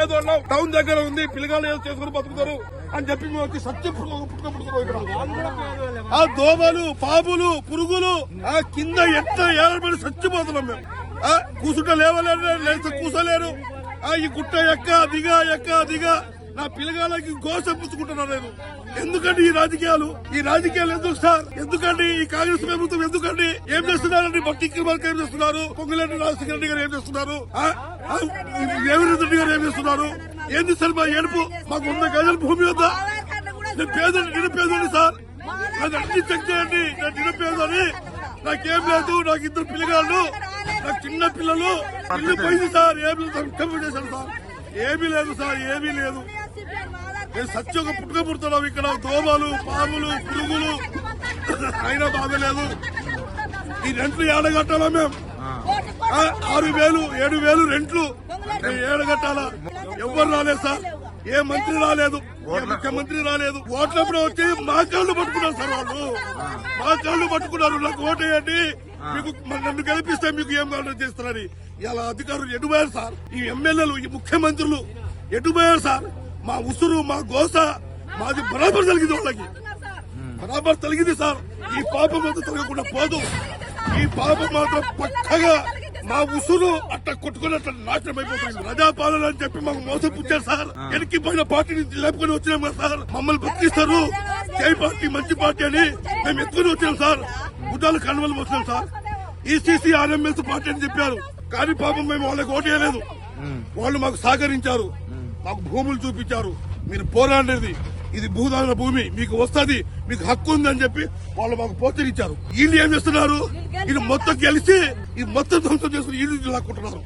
పేదోళ్ళం town దగ్గర ఉంది పిల్లగాళ్ళు ఏదో చేసుకుని బతుకుతారు అని చెప్పి మేము వచ్చి సత్యం పుట్టుకుంటున్నాం ఇక్కడ. ఆ దోమలు పాములు పురుగులు ఆ కింద ఎంత ఏలబడి చచ్చిపోతున్నాం మేము. కూసుంట లేవలేరు లేస్తే కూసలేరు. ఈ గుట్ట ఎక్క దిగా నా పిల్లగాళ్ళకి గోస పుచ్చుకుంటున్నాను నేను. ఎందుకండి ఈ రాజకీయాలు ఎందుకు సార్? ఎందుకండి ఈ కాంగ్రెస్ ప్రభుత్వం ఎందుకండి? ఏం చేస్తున్నారండి? బట్టి వర్క్ ఏం చేస్తున్నారు? పొంగులేటి రాజశేఖర రెడ్డి గారు ఏం చేస్తున్నారు? రేవంత్ రెడ్డి గారు ఏం చేస్తున్నారు? ఏంది సార్ మా ఏడుపు? మాకు 100 గజాల భూమి వద్దా? నేను నిరుపేదని సార్. అది అన్ని చెక్ చేయండి. నేను నిరుపేదని, నాకేం లేదు. నాకు 2 పిల్లగాళ్ళు, నాకు చిన్న పిల్లలు. ఇల్లు పోయింది సార్. ఏమి చేశాను సార్? ఏమీ లేదు సార్, ఏమీ లేదు. నేను సత్యంగా పుట్టుకుతున్నాం ఇక్కడ. దోమలు పాములు పురుగులు అయినా బాధలేదు. ఈ రెంట్లు ఏడగట్టాలా మేము? 6,000 7,000 రెంట్లు ఏడగట్టాలా? ఎవ్వరు రాలేదు సార్. ఏ మంత్రి రాలేదు, ఏ ముఖ్యమంత్రి రాలేదు. ఓట్లప్పుడు వచ్చి మా కాళ్ళు పట్టుకున్నారు సార్. వాళ్ళు మా కాళ్ళు పట్టుకున్నారు. నాకు ఓటు వేయండి, మీకు నన్ను గెలిపిస్తే మీకు ఏం కావాలో చేస్తారని. ఇలా అధికారులు ఎటుపోయారు సార్? ఈ ఎమ్మెల్యేలు ఈ ముఖ్యమంత్రులు ఎటుపోయారు సార్? మా ఉసురు మా గోస మాది బరాబర్ తొలగింది. వాళ్ళకి బరాబర్ తొలగింది సార్. ఈ పాపం మాత్రం తొలగకుండా పోదు. ఈ పాపం మాత్రం పక్కగా మా ఉసురు అట్ట కొట్టుకుని నాశనం అయిపోతుంది. ప్రజాపాలన అని చెప్పి మాకు మోసం పుచ్చారు సార్. వెనక్కి పోయిన పార్టీని లేపుకొని వచ్చినాం కదా సార్. మమ్మల్ని బతికిస్తారు జై పార్టీ మంచి పార్టీ అని మేము ఎత్తుకొని వచ్చినాం సార్. గుడ్డాలు కన్వలు వచ్చినాం సార్. ఈసీసీ ఆర్ఎంఎస్ పార్టీ అని చెప్పారు. కానీ పాపం మేము వాళ్ళకి ఓటు వేయలేదు. వాళ్ళు మాకు సహకరించారు, మాకు భూములు చూపించారు. మీరు పోరాడేది ఇది భూదాన భూమి, మీకు వస్తుంది, మీకు హక్కు ఉంది అని చెప్పి వాళ్ళు మాకు పోచరిచ్చారు. వీళ్ళు ఏం చేస్తున్నారు? ఇది మొత్తం కలిసి ఈ మొత్తం ధ్వంసం చేసుకుని వీళ్ళు లాక్కుంటున్నారు.